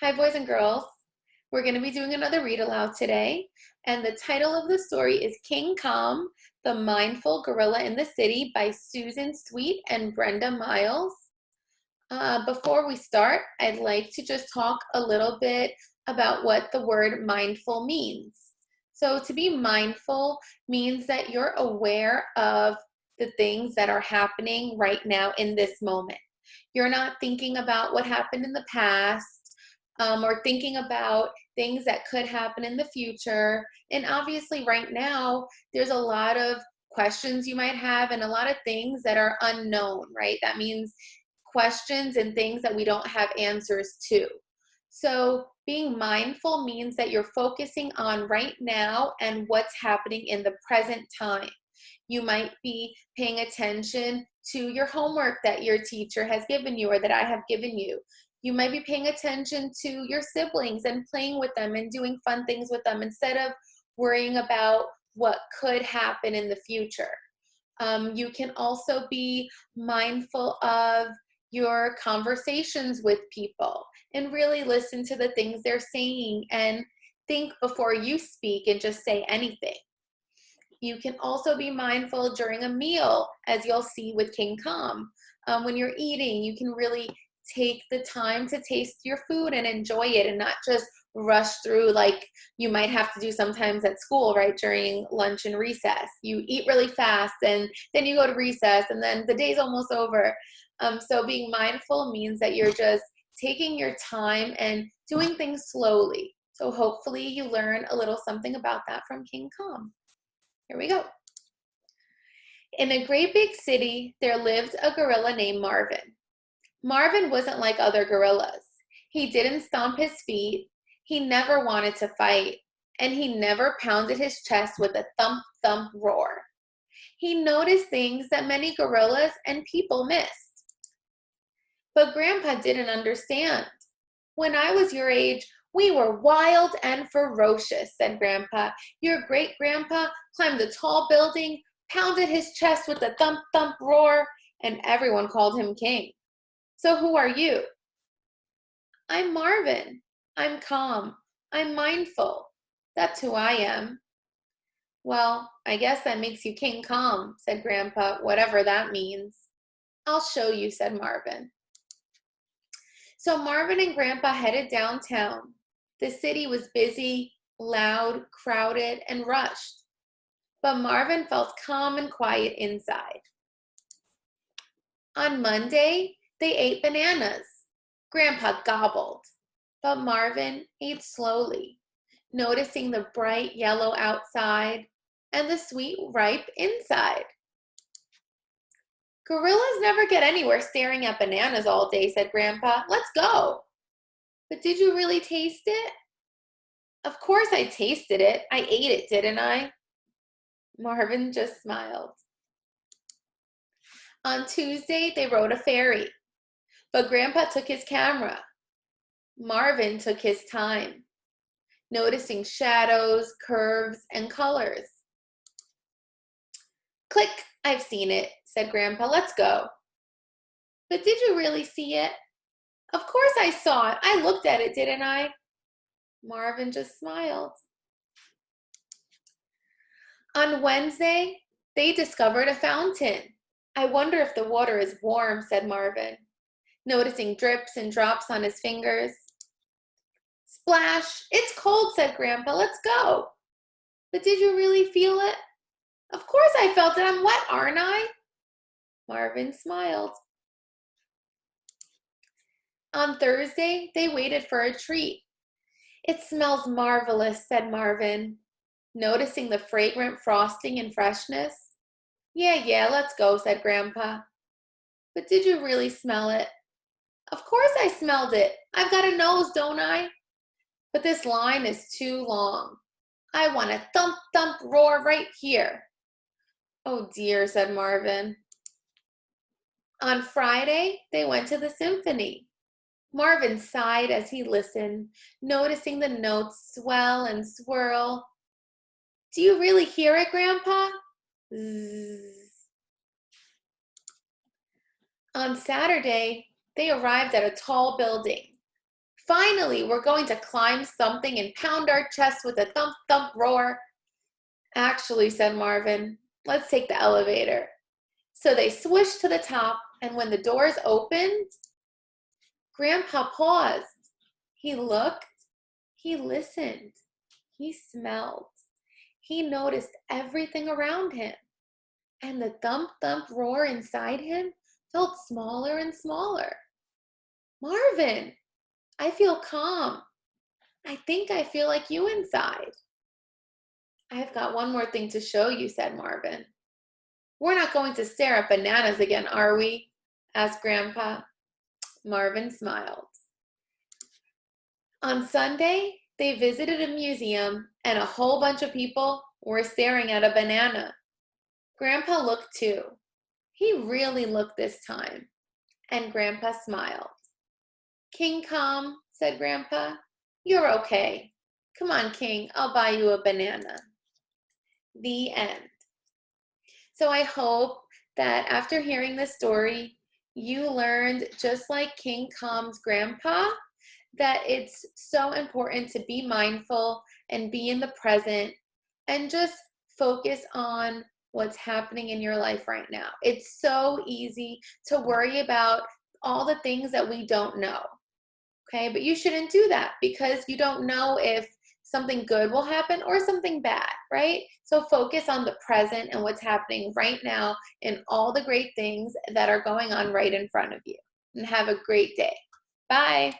Hi, boys and girls. We're going to be doing another read aloud today, and the title of the story is King Calm, the Mindful Gorilla in the City by Susan Sweet and Brenda Miles. Before we start, I'd like to just talk a little bit about what the word mindful means. So to be mindful means that you're aware of the things that are happening right now in this moment. You're not thinking about what happened in the past, or thinking about things that could happen in the future. And obviously, right now, there's a lot of questions you might have and a lot of things that are unknown, right? That means questions and things that we don't have answers to. So, being mindful means that you're focusing on right now and what's happening in the present time. You might be paying attention to your homework that your teacher has given you or that I have given you. You might be paying attention to your siblings and playing with them and doing fun things with them instead of worrying about what could happen in the future. You can also be mindful of your conversations with people and really listen to the things they're saying and think before you speak and just say anything. You can also be mindful during a meal, as you'll see with King Calm. When you're eating, you can really take the time to taste your food and enjoy it and not just rush through like you might have to do sometimes at school, right, during lunch and recess. You eat really fast and then you go to recess and then the day's almost over. So being mindful means that you're just taking your time and doing things slowly. So hopefully you learn a little something about that from King Calm. Here we go. In a great big city, there lived a gorilla named Marvin. Marvin wasn't like other gorillas. He didn't stomp his feet, he never wanted to fight, and he never pounded his chest with a thump thump roar. He noticed things that many gorillas and people missed. But Grandpa didn't understand. When I was your age, we were wild and ferocious, said Grandpa. Your great-grandpa climbed a tall building, pounded his chest with a thump thump roar, and everyone called him king. So who are you? I'm Marvin. I'm calm. I'm mindful. That's who I am. Well, I guess that makes you King Calm, said Grandpa, whatever that means. I'll show you, said Marvin. So Marvin and Grandpa headed downtown. The city was busy, loud, crowded, and rushed. But Marvin felt calm and quiet inside. On Monday, they ate bananas. Grandpa gobbled, but Marvin ate slowly, noticing the bright yellow outside and the sweet ripe inside. Gorillas never get anywhere staring at bananas all day, said Grandpa. Let's go. But did you really taste it? Of course I tasted it. I ate it, didn't I? Marvin just smiled. On Tuesday, they rode a ferry, but Grandpa took his camera. Marvin took his time, noticing shadows, curves, and colors. Click, I've seen it, said Grandpa. Let's go. But did you really see it? Of course I saw it. I looked at it, didn't I? Marvin just smiled. On Wednesday, they discovered a fountain. I wonder if the water is warm, said Marvin, noticing drips and drops on his fingers. Splash, it's cold, said Grandpa. Let's go. But did you really feel it? Of course I felt it. I'm wet, aren't I? Marvin smiled. On Thursday, they waited for a treat. It smells marvelous, said Marvin, noticing the fragrant frosting and freshness. Yeah, let's go, said Grandpa. But did you really smell it? Of course I smelled it. I've got a nose, don't I? But this line is too long. I want a thump thump roar right here. Oh dear, said Marvin. On Friday, they went to the symphony. Marvin sighed as he listened, noticing the notes swell and swirl. Do you really hear it, Grandpa? Zzz. On Saturday, they arrived at a tall building. Finally, we're going to climb something and pound our chests with a thump, thump roar. Actually, said Marvin, let's take the elevator. So they swished to the top, and when the doors opened, Grandpa paused. He looked, he listened, he smelled. He noticed everything around him, and the thump, thump roar inside him felt smaller and smaller. Marvin, I feel calm. I think I feel like you inside. I've got one more thing to show you, said Marvin. We're not going to stare at bananas again, are we? Asked Grandpa. Marvin smiled. On Sunday, they visited a museum and a whole bunch of people were staring at a banana. Grandpa looked too. He really looked this time, and Grandpa smiled. King Kong, said Grandpa, you're okay. Come on, King, I'll buy you a banana. The end. So I hope that after hearing this story, you learned, just like King Kong's grandpa, that it's so important to be mindful and be in the present and just focus on what's happening in your life right now. It's so easy to worry about all the things that we don't know, okay? But you shouldn't do that because you don't know if something good will happen or something bad, right? So focus on the present and what's happening right now and all the great things that are going on right in front of you. And have a great day. Bye.